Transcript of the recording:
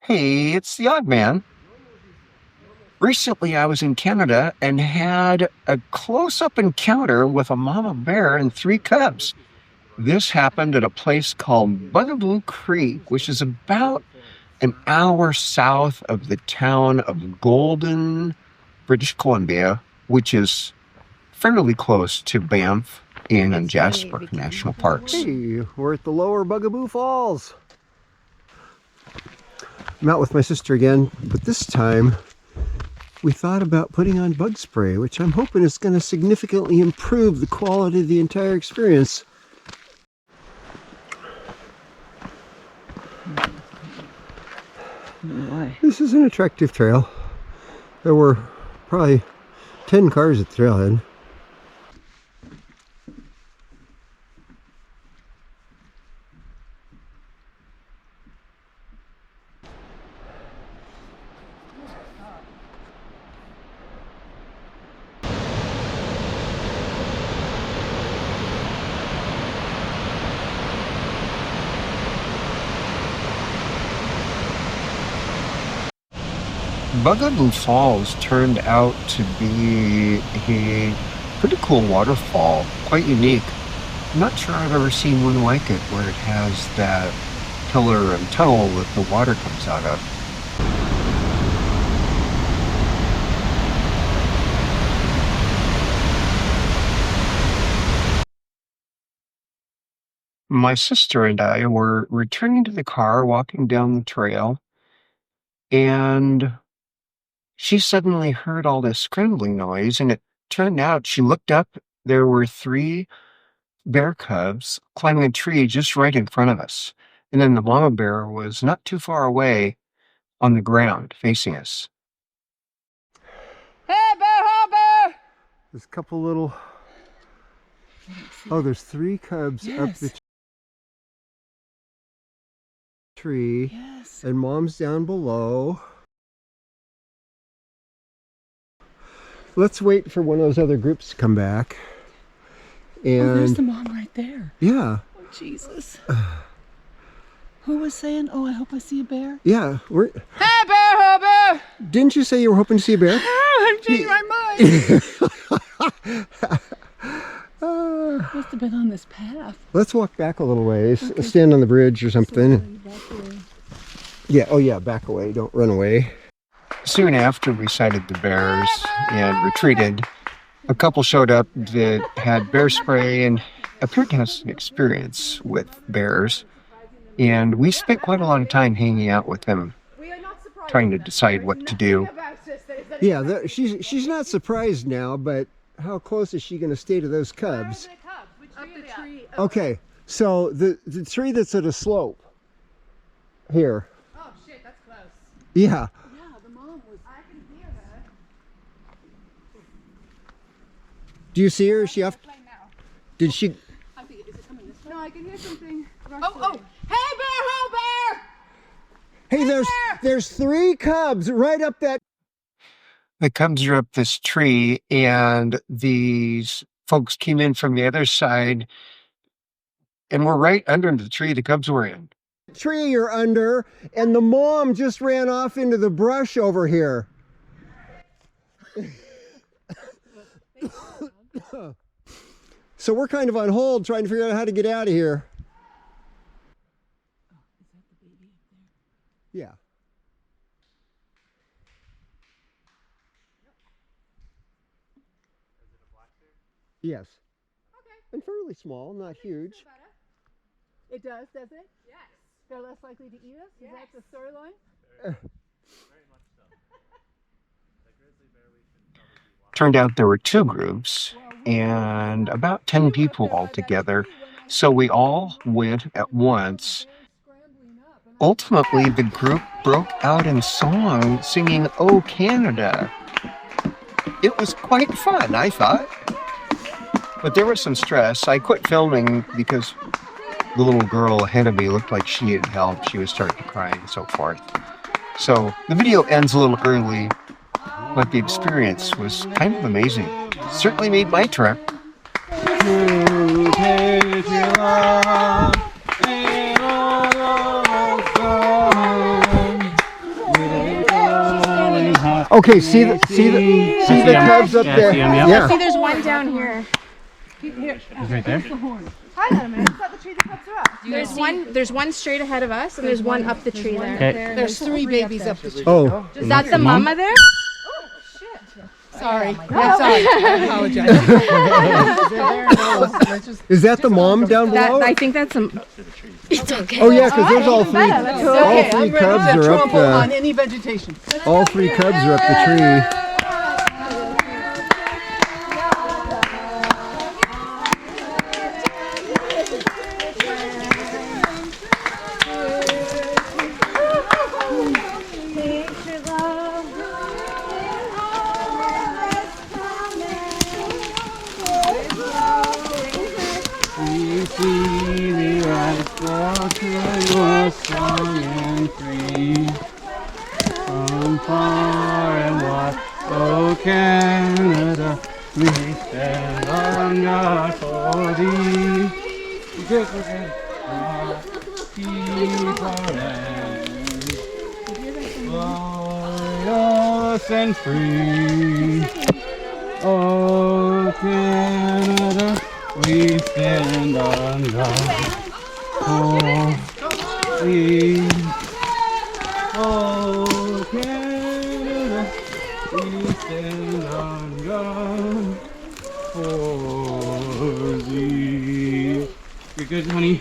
Hey, it's the odd man. Recently, I was in Canada and had a close-up encounter with a mama bear and three cubs. This happened at a place called Bugaboo Creek, which is about an hour south of the town of Golden, British Columbia, which is fairly close to Banff and Jasper National Parks. Hey, we're at the Lower Bugaboo Falls. I'm out with my sister again, but this time we thought about putting on bug spray, which I'm hoping is going to significantly improve the quality of the entire experience. Why? This is an attractive trail. There were probably 10 cars at the trailhead. Bugaboo Falls turned out to be a pretty cool waterfall, quite unique. I'm not sure I've ever seen one like it, where it has that pillar and tunnel that the water comes out of. My sister and I were returning to the car, walking down the trail, and she suddenly heard all this scrambling noise, and it turned out she looked up. There were three bear cubs climbing a tree just right in front of us. And then the mama bear was not too far away on the ground facing us. Hey, bear hopper! There's a couple little... Oh, there's three cubs up the tree. Yes. And mom's down below. Let's wait for one of those other groups to come back. And Oh, there's the mom right there. yeah. Oh, Jesus. Who was saying, oh, I hope I see a bear? Yeah, we're... Hey, bear hopper! Didn't you say you were hoping to see a bear? Oh, I'm changing my mind. Must have been on this path. Let's walk back a little ways. Okay. Stand on the bridge or something. Back away. Yeah, oh yeah, back away. Don't run away. Soon after we sighted the bears and retreated, a couple showed up that had bear spray and appeared to have some experience with bears. And we spent quite a lot of time hanging out with them, trying to decide what to do. Yeah, she's not surprised now, but how close is she going to stay to those cubs? Up the tree. Okay, so the tree that's at a slope here. Oh, shit, that's close. Yeah. Yeah, the mom was... I can hear her. Do you see her? Is she off? Did she? I think, is it coming this way? No, I can hear something. Oh! Hey, bear, ho, bear! Hey, there's three cubs right up that. The cubs are up this tree, and these folks came in from the other side, and we're right under the tree the cubs were in. Tree you're under, and the mom just ran off into the brush over here. So we're kind of on hold trying to figure out how to get out of here. Is that the baby up there? Yeah. Yes. Okay. And fairly small, not huge. It does it? Yes. They're less likely to eat us? Is that the storyline? Very much so. The grizzly bear we should probably be watching. Turned out there were two groups and about 10 people altogether, so we all went at once. Ultimately, the group broke out in song, singing "Oh Canada." It was quite fun, I thought. But there was some stress. I quit filming because the little girl ahead of me looked like she needed help. She was starting to cry and so forth. So the video ends a little early, but the experience was kind of amazing. Certainly made my trip. Okay, see the cubs up Yeah, I there? see 'em, yep. Yeah. See, there's one down here. It's right there. Hang on a minute. Is that the tree the cubs are up? There's one straight ahead of us, and there's one up the tree there. Okay. There's 3 babies up the tree. Oh, Is that the mama there? Sorry. I'm sorry. I apologize. is that the mom down below? I think that's some. It's okay. Oh yeah, because there's all three. Okay, All I'm three ready cubs to are up trample on the. any vegetation. All 3 cubs are up the tree. We see the rise flow to your song and free. From far and wide, oh Canada, we stand on God for thee. Because we're keep our land glorious and free. Oh Canada, we stand on God for thee. Oh Canada, we stand on God for thee. You're good, honey.